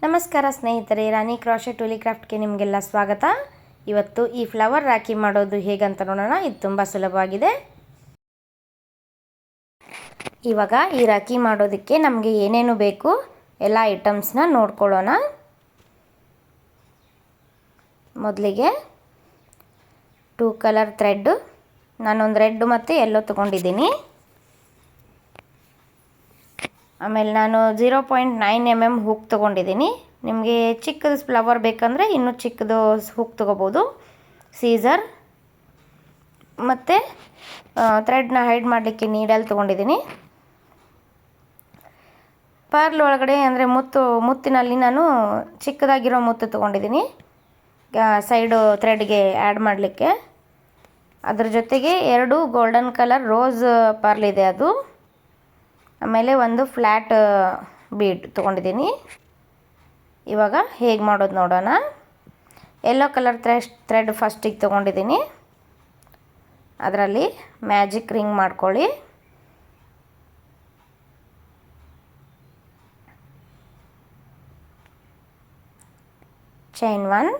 ನಮಸ್ಕಾರ ಸ್ನೇಹಿತರೆ, ರಾಣಿ ಕ್ರಾಶೆಟ್ ಟೂಲಿ ಕ್ರಾಫ್ಟ್ಗೆ ನಿಮಗೆಲ್ಲ ಸ್ವಾಗತ. ಇವತ್ತು ಈ ಫ್ಲವರ್ ರಾಖಿ ಮಾಡೋದು ಹೇಗಂತ ನೋಡೋಣ. ಇದು ತುಂಬ ಸುಲಭವಾಗಿದೆ. ಇವಾಗ ಈ ರಾಖಿ ಮಾಡೋದಕ್ಕೆ ನಮಗೆ ಏನೇನು ಬೇಕು ಎಲ್ಲ ಐಟಮ್ಸ್ನ ನೋಡ್ಕೊಳ್ಳೋಣ. ಮೊದಲಿಗೆ 2 ಕಲರ್ ಥ್ರೆಡ್, ನಾನೊಂದು ರೆಡ್ ಮತ್ತು ಯೆಲ್ಲೋ ತೊಗೊಂಡಿದ್ದೀನಿ. ಆಮೇಲೆ ನಾನು 0.9 mm ಹೂಕ್ ತೊಗೊಂಡಿದ್ದೀನಿ. ನಿಮಗೆ ಚಿಕ್ಕದು ಫ್ಲವರ್ ಬೇಕಂದರೆ ಇನ್ನೂ ಚಿಕ್ಕದು ಹೂಕ್ ತೊಗೋಬೋದು. ಸೀಸರ್ ಮತ್ತು ಥ್ರೆಡ್ನ ಹೈಡ್ ಮಾಡಲಿಕ್ಕೆ ನೀಡಲ್ ತೊಗೊಂಡಿದ್ದೀನಿ. ಪರ್ಲ್ ಒಳಗಡೆ ಅಂದರೆ ಮುತ್ತಿನಲ್ಲಿ ನಾನು ಚಿಕ್ಕದಾಗಿರೋ ಮುತ್ತು ತೊಗೊಂಡಿದ್ದೀನಿ ಸೈಡು ಥ್ರೆಡ್ಗೆ ಆ್ಯಡ್ ಮಾಡಲಿಕ್ಕೆ. ಅದ್ರ ಜೊತೆಗೆ 2 ಗೋಲ್ಡನ್ ಕಲರ್ ರೋಸ್ ಪರ್ಲ್ ಇದೆ ಅದು. ಆಮೇಲೆ ಒಂದು ಫ್ಲ್ಯಾಟ್ ಬೀಡ್ ತೊಗೊಂಡಿದ್ದೀನಿ. ಇವಾಗ ಹೇಗೆ ಮಾಡೋದು ನೋಡೋಣ. ಯೆಲ್ಲೋ ಕಲರ್ ಥ್ರೆಡ್ ಫಸ್ಟಿಗೆ ತೊಗೊಂಡಿದ್ದೀನಿ. ಅದರಲ್ಲಿ ಮ್ಯಾಜಿಕ್ ರಿಂಗ್ ಮಾಡ್ಕೊಳ್ಳಿ. ಚೈನ್ 1,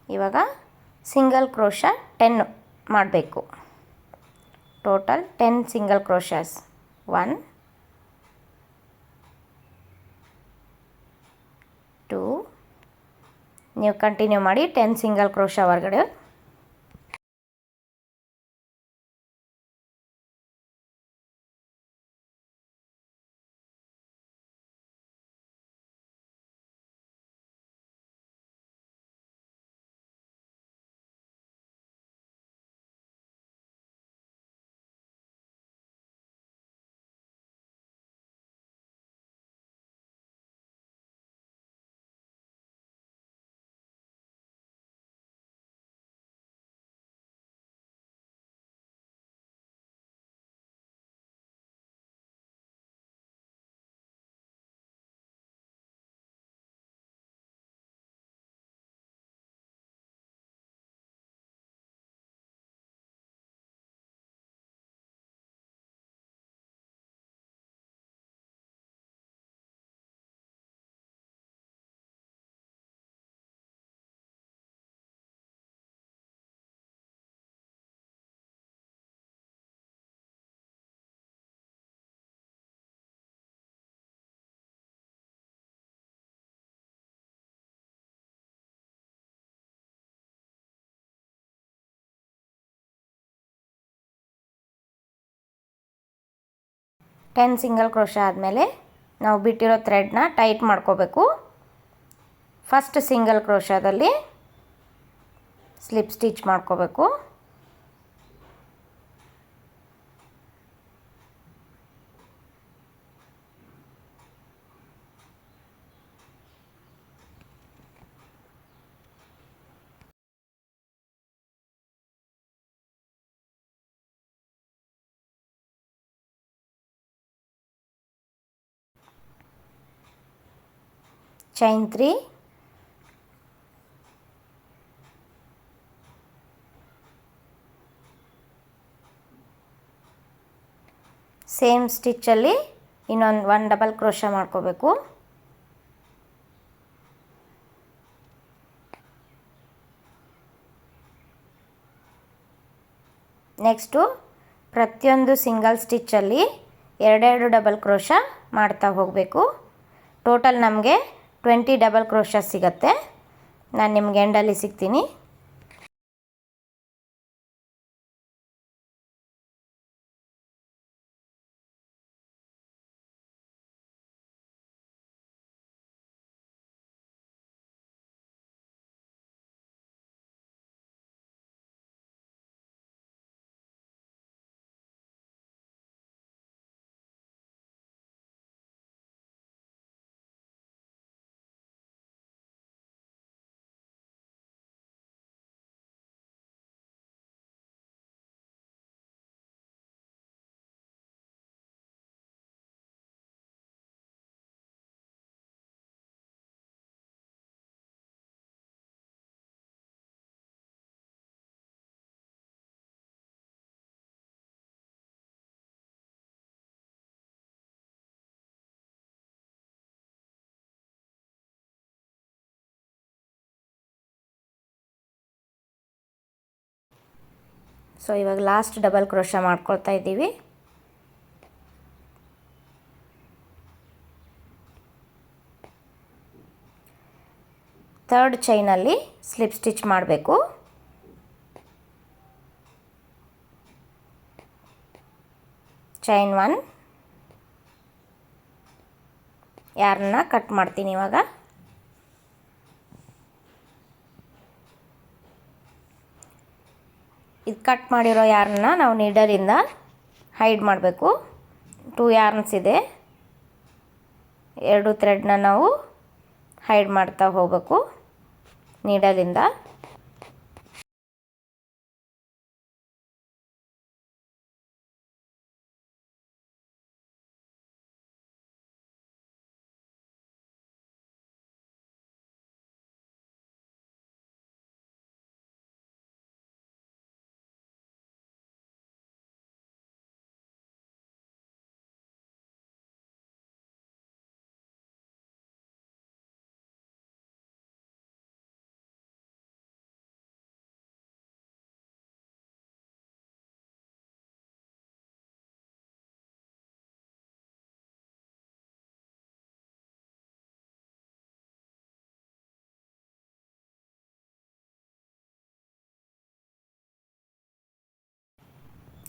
ಇವಾಗ ಸಿಂಗಲ್ ಕ್ರೋಶಾ 10 ಮಾಡಬೇಕು. Total 10 single ಕ್ರೋಶಾಸ್. 1 2, ನೀವು ಕಂಟಿನ್ಯೂ ಮಾಡಿ 10 ಸಿಂಗಲ್ ಕ್ರೋಶಾ ಹೊರಗಡೆ. ಟೆನ್ ಸಿಂಗಲ್ ಕ್ರೋಶಾ ಆದಮೇಲೆ ನಾವು ಬಿಟ್ಟಿರೋ ಥ್ರೆಡ್ನ ಟೈಟ್ ಮಾಡ್ಕೋಬೇಕು. ಫಸ್ಟ್ ಸಿಂಗಲ್ ಕ್ರೋಶಾದಲ್ಲಿ ಸ್ಲಿಪ್ ಸ್ಟಿಚ್ ಮಾಡ್ಕೋಬೇಕು. ಚೈನ್ 3, ಸೇಮ್ ಸ್ಟಿಚ್ಚಲ್ಲಿ ಇನ್ನೊಂದು 1 ಡಬಲ್ ಕ್ರೋಶಾ ಮಾಡ್ಕೋಬೇಕು. ನೆಕ್ಸ್ಟು ಪ್ರತಿಯೊಂದು ಸಿಂಗಲ್ ಸ್ಟಿಚ್ಚಲ್ಲಿ 2 ಡಬಲ್ ಕ್ರೋಶಾ ಮಾಡ್ತಾ ಹೋಗಬೇಕು. ಟೋಟಲ್ ನಮಗೆ 20 ಡಬಲ್ ಕ್ರೋಶಾ ಸಿಗುತ್ತೆ. ನಾನು ನಿಮ್ಗೆ ಎಂಡಲ್ಲಿ ಸಿಗ್ತೀನಿ. ಸೊ ಇವಾಗ ಲಾಸ್ಟ್ ಡಬಲ್ ಕ್ರೋಶ ಮಾಡ್ಕೊಳ್ತಾ ಇದ್ದೀವಿ. ಥರ್ಡ್ ಚೈನಲ್ಲಿ ಸ್ಲಿಪ್ ಸ್ಟಿಚ್ ಮಾಡಬೇಕು. ಚೈನ್ 1, ಯಾರನ್ನ ಕಟ್ ಮಾಡ್ತೀನಿ ಇವಾಗ. ಇದು ಕಟ್ ಮಾಡಿರೋ ಯಾರನ್ನ ನಾವು ನೀಡಲಿಂದ ಹೈಡ್ ಮಾಡಬೇಕು. 2 ಯಾರ್ನ್ಸ್ ಇದೆ, 2 ಥ್ರೆಡ್ನ ನಾವು ಹೈಡ್ ಮಾಡ್ತಾ ಹೋಗಬೇಕು ನೀಡಲಿಂದ.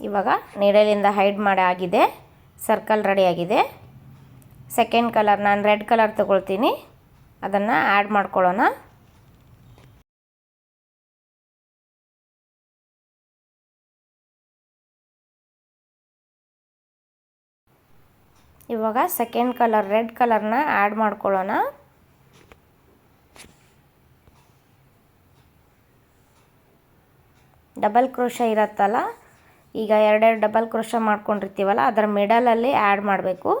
ಇವಾಗ ನೀಡಲಿಂದ ಹೈಡ್ ಮಾಡಿ ಆಗಿದೆ. ಸರ್ಕಲ್ ರೆಡಿಯಾಗಿದೆ. ಸೆಕೆಂಡ್ ಕಲರ್ ನಾನು ರೆಡ್ ಕಲರ್ ತಗೊಳ್ತೀನಿ, ಅದನ್ನು ಆ್ಯಡ್ ಮಾಡ್ಕೊಳ್ಳೋಣ. ಇವಾಗ ಸೆಕೆಂಡ್ ಕಲರ್ ರೆಡ್ ಕಲರ್ನ ಆ್ಯಡ್ ಮಾಡ್ಕೊಳ್ಳೋಣ. ಡಬಲ್ ಕ್ರೋಶ ಇರತ್ತಲ್ಲ, ಈಗ 2 ಡಬಲ್ ಕ್ರೋಶ ಮಾಡ್ಕೊಂಡಿರ್ತೀವಲ್ಲ ಅದರ ಮಿಡಲಲ್ಲಿ ಆ್ಯಡ್ ಮಾಡಬೇಕು.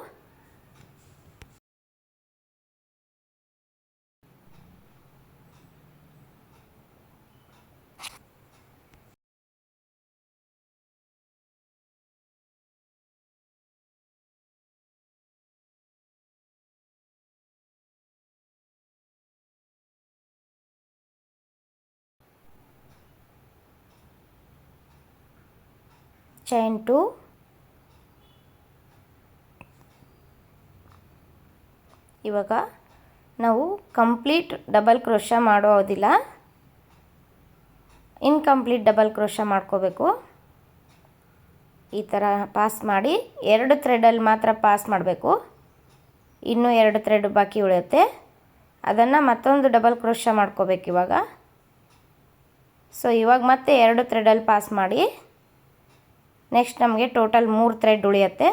ಚೈನ್ 2, ಇವಾಗ ನಾವು ಕಂಪ್ಲೀಟ್ ಡಬಲ್ ಕ್ರೋಶ ಮಾಡೋದಿಲ್ಲ, ಇನ್ಕಂಪ್ಲೀಟ್ ಡಬಲ್ ಕ್ರೋಶ ಮಾಡ್ಕೋಬೇಕು. ಈ ಥರ ಪಾಸ್ ಮಾಡಿ 2 ಥ್ರೆಡಲ್ಲಿ ಮಾತ್ರ ಪಾಸ್ ಮಾಡಬೇಕು. ಇನ್ನೂ 2 ಥ್ರೆಡ್ ಬಾಕಿ ಉಳಿಯುತ್ತೆ, ಅದನ್ನು ಮತ್ತೊಂದು ಡಬಲ್ ಕ್ರೋಶ ಮಾಡ್ಕೋಬೇಕು ಇವಾಗ. ಸೊ ಇವಾಗ ಮತ್ತೆ 2 ಥ್ರೆಡಲ್ಲಿ ಪಾಸ್ ಮಾಡಿ, ನೆಕ್ಸ್ಟ್ ನಮಗೆ ಟೋಟಲ್ 3 ಥ್ರೆಡ್ ಉಳಿಯುತ್ತೆ,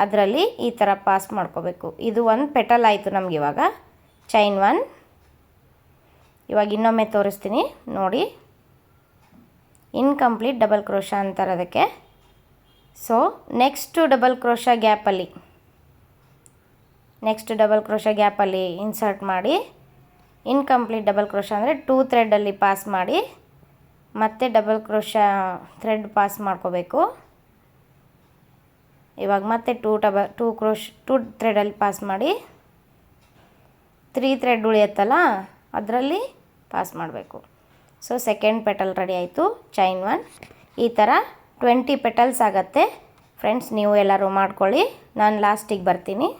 ಅದರಲ್ಲಿ ಈ ಥರ ಪಾಸ್ ಮಾಡ್ಕೋಬೇಕು. ಇದು ಒಂದು ಪೆಟಲ್ ಆಯಿತು ನಮ್ಗೆ ಇವಾಗ ಚೈನ್ 1. ಇವಾಗ ಇನ್ನೊಮ್ಮೆ ತೋರಿಸ್ತೀನಿ ನೋಡಿ, ಇನ್ಕಂಪ್ಲೀಟ್ ಡಬಲ್ ಕ್ರೋಶ ಅಂತಾರೆ ಅದಕ್ಕೆ. ಸೊ ನೆಕ್ಸ್ಟ್ ಡಬಲ್ ಕ್ರೋಶ ಗ್ಯಾಪಲ್ಲಿ ಇನ್ಸರ್ಟ್ ಮಾಡಿ, ಇನ್ಕಂಪ್ಲೀಟ್ ಡಬಲ್ ಕ್ರೋಶ ಅಂದರೆ 2 ಥ್ರೆಡಲ್ಲಿ ಪಾಸ್ ಮಾಡಿ ಮತ್ತೆ ಡಬಲ್ ಕ್ರೋಶ ಥ್ರೆಡ್ ಪಾಸ್ ಮಾಡ್ಕೋಬೇಕು. ಇವಾಗ ಮತ್ತೆ 2 ಥ್ರೆಡಲ್ಲಿ ಪಾಸ್ ಮಾಡಿ 3 ಥ್ರೆಡ್ ಉಳಿಯುತ್ತಲ್ಲ ಅದರಲ್ಲಿ ಪಾಸ್ ಮಾಡಬೇಕು. ಸೊ ಸೆಕೆಂಡ್ ಪೆಟಲ್ ರೆಡಿ ಆಯಿತು ಚೈನ್ 1. ಈ ಥರ 20 ಪೆಟಲ್ಸ್ ಆಗುತ್ತೆ ಫ್ರೆಂಡ್ಸ್. ನೀವು ಎಲ್ಲರೂ ಮಾಡ್ಕೊಳ್ಳಿ, ನಾನು ಲಾಸ್ಟಿಗೆ ಬರ್ತೀನಿ.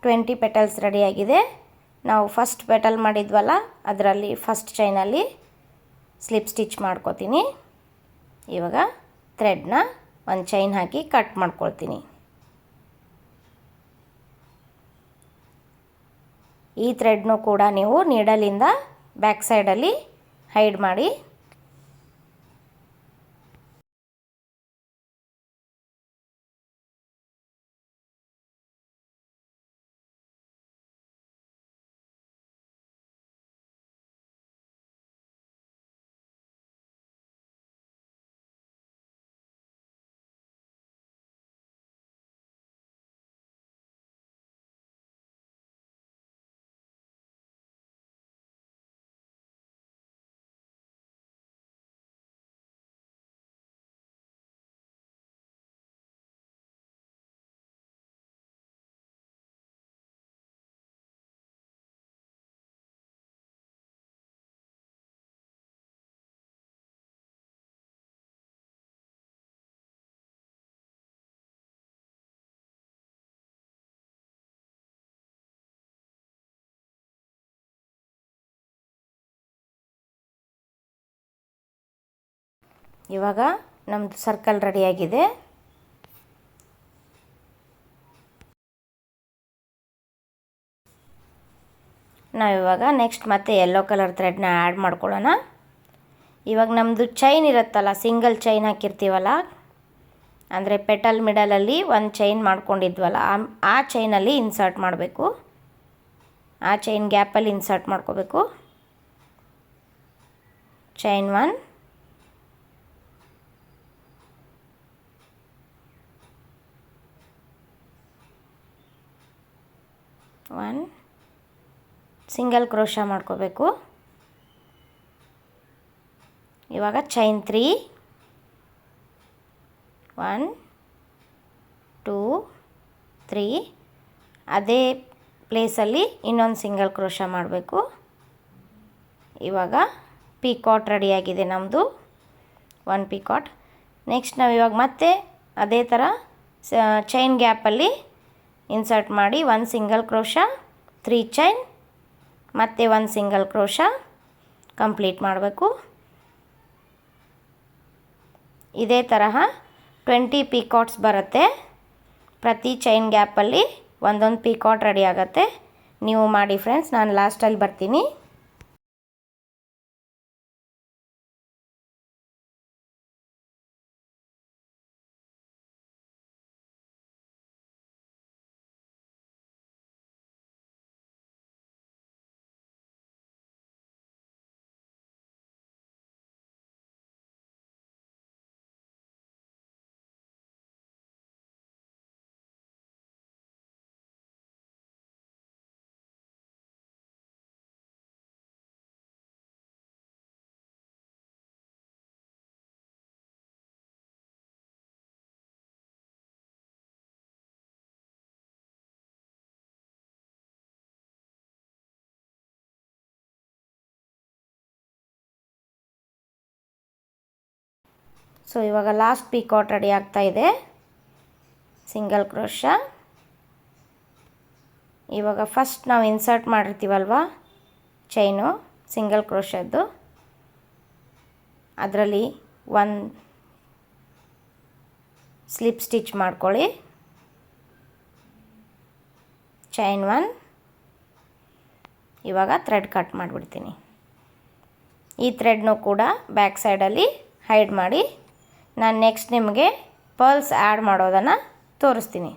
20 ಪೆಟಲ್ಸ್ ರೆಡಿಯಾಗಿದೆ. ನಾವು ಫಸ್ಟ್ ಪೆಟಲ್ ಮಾಡಿದ್ವಲ್ಲ ಅದರಲ್ಲಿ ಫಸ್ಟ್ ಚೈನಲ್ಲಿ ಸ್ಲಿಪ್ ಸ್ಟಿಚ್ ಮಾಡ್ಕೋತೀನಿ. ಇವಾಗ ಥ್ರೆಡ್ನ ಒಂದು ಚೈನ್ ಹಾಕಿ ಕಟ್ ಮಾಡ್ಕೊಳ್ತೀನಿ. ಈ ಥ್ರೆಡ್ನು ಕೂಡ ನೀವು ನೀಡಲಿಂದ ಬ್ಯಾಕ್ ಸೈಡಲ್ಲಿ ಹೈಡ್ ಮಾಡಿ. ಇವಾಗ ನಮ್ಮದು ಸರ್ಕಲ್ ರೆಡಿಯಾಗಿದೆ. ನಾವಿವಾಗ ನೆಕ್ಸ್ಟ್ ಮತ್ತೆ ಯೆಲ್ಲೋ ಕಲರ್ ಥ್ರೆಡ್ನ ಆ್ಯಡ್ ಮಾಡ್ಕೊಳ್ಳೋಣ. ಇವಾಗ ನಮ್ಮದು ಚೈನ್ ಇರುತ್ತಲ್ಲ, ಸಿಂಗಲ್ ಚೈನ್ ಹಾಕಿರ್ತೀವಲ್ಲ, ಅಂದರೆ ಪೆಟಲ್ ಮಿಡಲಲ್ಲಿ ಒಂದು ಚೈನ್ ಮಾಡ್ಕೊಂಡಿದ್ವಲ್ಲ, ಆ ಚೈನಲ್ಲಿ ಇನ್ಸರ್ಟ್ ಮಾಡಬೇಕು. ಆ ಚೈನ್ ಗ್ಯಾಪಲ್ಲಿ ಇನ್ಸರ್ಟ್ ಮಾಡ್ಕೋಬೇಕು. ಚೈನ್ 1, ಸಿಂಗಲ್ ಕ್ರೋಶಾ ಮಾಡ್ಕೋಬೇಕು. ಇವಾಗ ಚೈನ್ 3, 1 2 3, ಅದೇ ಪ್ಲೇಸಲ್ಲಿ ಇನ್ನೊಂದು ಸಿಂಗಲ್ ಕ್ರೋಶಾ ಮಾಡಬೇಕು. ಇವಾಗ ಪಿಕಾಟ್ ರೆಡಿಯಾಗಿದೆ ನಮ್ಮದು, 1 ಪಿಕಾಟ್. ನೆಕ್ಸ್ಟ್ ನಾವು ಇವಾಗ ಮತ್ತೆ ಅದೇ ಥರ ಚೈನ್ ಗ್ಯಾಪಲ್ಲಿ ಇನ್ಸರ್ಟ್ ಮಾಡಿ 1 ಸಿಂಗಲ್ ಕ್ರೋಶಾ, 3 ಚೈನ್, ಮತ್ತೆ 1 ಸಿಂಗಲ್ ಕ್ರೋಶಾ ಕಂಪ್ಲೀಟ್ ಮಾಡಬೇಕು. ಇದೇ ತರಹ 20 ಪಿಕಾಟ್ಸ್ ಬರುತ್ತೆ. ಪ್ರತಿ ಚೈನ್ ಗ್ಯಾಪಲ್ಲಿ ಒಂದೊಂದು ಪಿಕಾಟ್ ರೆಡಿ ಆಗುತ್ತೆ. ನೀವು ಮಾಡಿ ಫ್ರೆಂಡ್ಸ್, ನಾನು ಲಾಸ್ಟಲ್ಲಿ ಬರ್ತೀನಿ. ಸೊ ಇವಾಗ ಲಾಸ್ಟ್ ಪಿಕಾಟ್ ರೆಡಿ ಆಗ್ತಾ ಇದೆ, ಸಿಂಗಲ್ ಕ್ರೋಶಾ. ಇವಾಗ ಫಸ್ಟ್ ನಾವು ಇನ್ಸರ್ಟ್ ಮಾಡಿರ್ತೀವಲ್ವ ಚೈನು ಸಿಂಗಲ್ ಕ್ರೋಶದ್ದು, ಅದರಲ್ಲಿ 1 ಸ್ಲಿಪ್ ಸ್ಟಿಚ್ ಮಾಡ್ಕೊಳ್ಳಿ. ಚೈನ್ 1. ಇವಾಗ ಥ್ರೆಡ್ ಕಟ್ ಮಾಡಿಬಿಡ್ತೀನಿ. ಈ ಥ್ರೆಡ್ನು ಕೂಡ ಬ್ಯಾಕ್ ಸೈಡಲ್ಲಿ ಹೈಡ್ ಮಾಡಿ. ನಾನು ನೆಕ್ಸ್ಟ್ ನಿಮಗೆ ಪರ್ಲ್ಸ್ ಆ್ಯಡ್ ಮಾಡೋದನ್ನು ತೋರಿಸ್ತೀನಿ.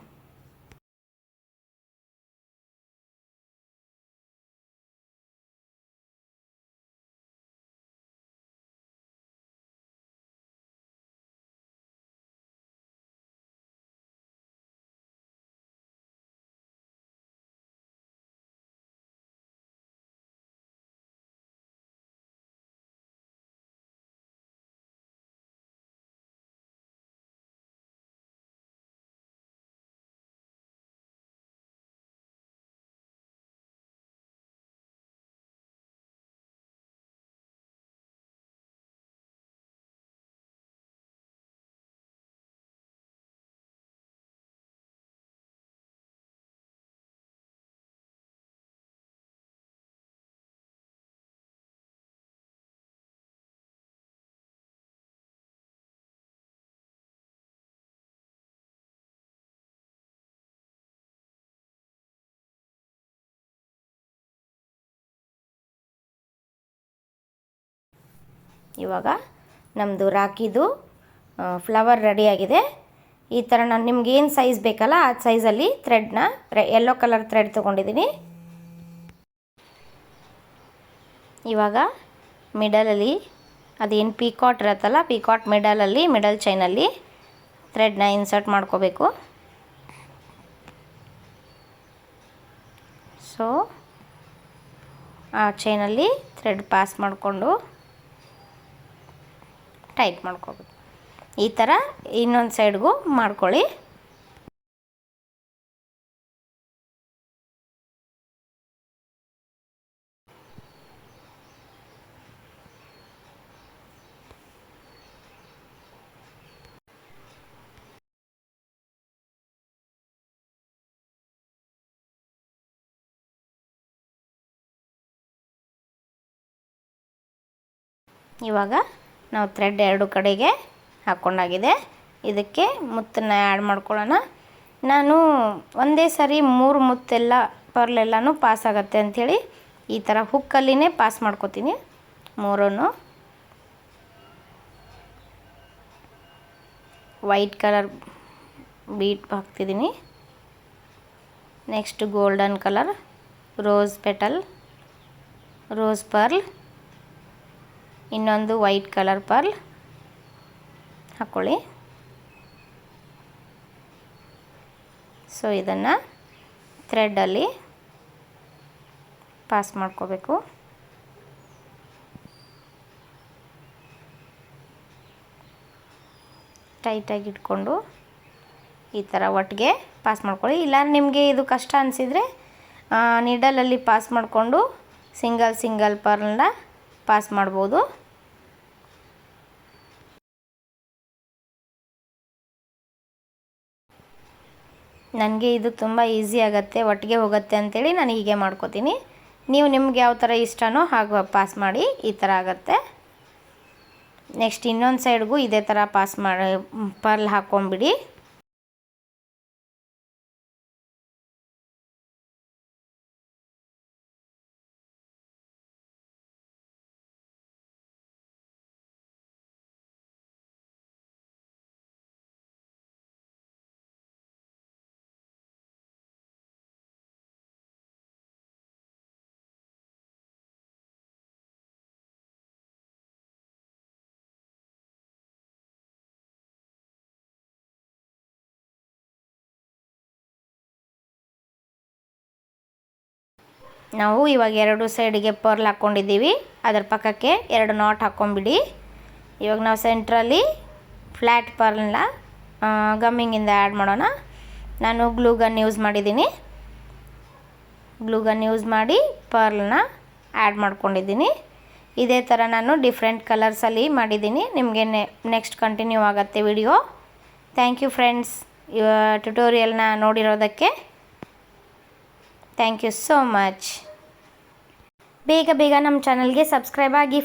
ಇವಾಗ ನಮ್ಮದು ರಾಖಿದು ಫ್ಲವರ್ ರೆಡಿಯಾಗಿದೆ. ಈ ಥರ ನಾನು ನಿಮ್ಗೆ ಏನು ಸೈಜ್ ಬೇಕಲ್ಲ ಆ ಸೈಜಲ್ಲಿ ಥ್ರೆಡ್ನ ಯೆಲ್ಲೋ ಕಲರ್ ಥ್ರೆಡ್ ತೊಗೊಂಡಿದ್ದೀನಿ. ಇವಾಗ ಮಿಡಲಲ್ಲಿ ಅದೇನು ಪೀಕಾಟ್ ಇರುತ್ತಲ್ಲ, ಪೀಕಾಟ್ ಮಿಡಲ್ ಚೈನಲ್ಲಿ ಥ್ರೆಡ್ನ ಇನ್ಸರ್ಟ್ ಮಾಡ್ಕೋಬೇಕು. ಸೊ ಆ ಚೈನಲ್ಲಿ ಥ್ರೆಡ್ ಪಾಸ್ ಮಾಡಿಕೊಂಡು ಟೈಟ್ ಮಾಡ್ಕೋಬೇಕು. ಈ ಥರ ಇನ್ನೊಂದು ಸೈಡ್ಗೂ ಮಾಡ್ಕೊಳ್ಳಿ. ಇವಾಗ ನಾವು ಥ್ರೆಡ್ ಎರಡು ಕಡೆಗೆ ಹಾಕ್ಕೊಂಡಾಗಿದೆ. ಇದಕ್ಕೆ ಮುತ್ತನ್ನು ಆ್ಯಡ್ ಮಾಡ್ಕೊಳ್ಳೋಣ. ನಾನು ಒಂದೇ ಸಾರಿ 3 ಮುತ್ತೆಲ್ಲ ಪರ್ಲೆಲ್ಲನೂ ಪಾಸ್ ಆಗುತ್ತೆ ಅಂಥೇಳಿ ಈ ಥರ ಹುಕ್ಕಲ್ಲಿನೇ ಪಾಸ್ ಮಾಡ್ಕೋತೀನಿ. 3 ವೈಟ್ ಕಲರ್ ಬೀಟ್ ಹಾಕ್ತಿದ್ದೀನಿ. Next golden colour rose petal, rose pearl, ಇನ್ನೊಂದು ವೈಟ್ ಕಲರ್ ಪರ್ಲ್ ಹಾಕ್ಕೊಳ್ಳಿ. ಸೊ ಇದನ್ನು ಥ್ರೆಡ್ಡಲ್ಲಿ ಪಾಸ್ ಮಾಡ್ಕೋಬೇಕು. ಟೈಟಾಗಿ ಇಟ್ಕೊಂಡು ಈ ಥರ ಒಟ್ಟಿಗೆ ಪಾಸ್ ಮಾಡ್ಕೊಳ್ಳಿ. ಇಲ್ಲ ನಿಮಗೆ ಇದು ಕಷ್ಟ ಅನಿಸಿದರೆ ನೀಡಲಲ್ಲಿ ಪಾಸ್ ಮಾಡಿಕೊಂಡು ಸಿಂಗಲ್ ಪರ್ಲ್ನ ಪಾಸ್ ಮಾಡ್ಬೋದು. ನನಗೆ ಇದು ತುಂಬ ಈಸಿ ಆಗುತ್ತೆ, ಒಟ್ಟಿಗೆ ಹೋಗುತ್ತೆ ಅಂಥೇಳಿ ನಾನು ಹೀಗೆ ಮಾಡ್ಕೋತೀನಿ. ನೀವು ನಿಮ್ಗೆ ಯಾವ ಥರ ಇಷ್ಟನೋ ಹಾಗೆ ಪಾಸ್ ಮಾಡಿ. ಈ ಥರ ಆಗುತ್ತೆ. ನೆಕ್ಸ್ಟ್ ಇನ್ನೊಂದು ಸೈಡ್ಗೂ ಇದೇ ಥರ ಪಾಸ್ ಮಾಡಿ ಪರ್ಲ್ ಹಾಕ್ಕೊಂಬಿಡಿ. ನಾವು ಇವಾಗ 2 ಸೈಡಿಗೆ ಪರ್ಲ್ ಹಾಕ್ಕೊಂಡಿದ್ದೀವಿ. ಅದರ ಪಕ್ಕಕ್ಕೆ 2 ನಾಟ್ ಹಾಕ್ಕೊಂಬಿಡಿ. ಇವಾಗ ನಾವು ಸೆಂಟ್ರಲ್ಲಿ ಫ್ಲ್ಯಾಟ್ ಪರ್ಲ್ನ ಗಮ್ಮಿಂಗಿಂದ ಆ್ಯಡ್ ಮಾಡೋಣ. ನಾನು ಗ್ಲೂ ಗನ್ ಯೂಸ್ ಮಾಡಿದ್ದೀನಿ. ಗ್ಲೂ ಗನ್ ಯೂಸ್ ಮಾಡಿ ಪರ್ಲ್ನ ಆ್ಯಡ್ ಮಾಡ್ಕೊಂಡಿದ್ದೀನಿ. ಇದೇ ಥರ ನಾನು ಡಿಫ್ರೆಂಟ್ ಕಲರ್ಸಲ್ಲಿ ಮಾಡಿದ್ದೀನಿ. ನಿಮಗೆ ನೆಕ್ಸ್ಟ್ ಕಂಟಿನ್ಯೂ ಆಗುತ್ತೆ ವಿಡಿಯೋ. ಥ್ಯಾಂಕ್ ಯು ಫ್ರೆಂಡ್ಸ್, ಟ್ಯುಟೋರಿಯಲ್ನ ನೋಡಿರೋದಕ್ಕೆ ಥ್ಯಾಂಕ್ ಯು ಸೋ ಮಚ್. ಬೇಗ ನಮ್ಮ ಚಾನಲ್ಗೆ ಸಬ್ಸ್ಕ್ರೈಬ್ ಆಗಿ.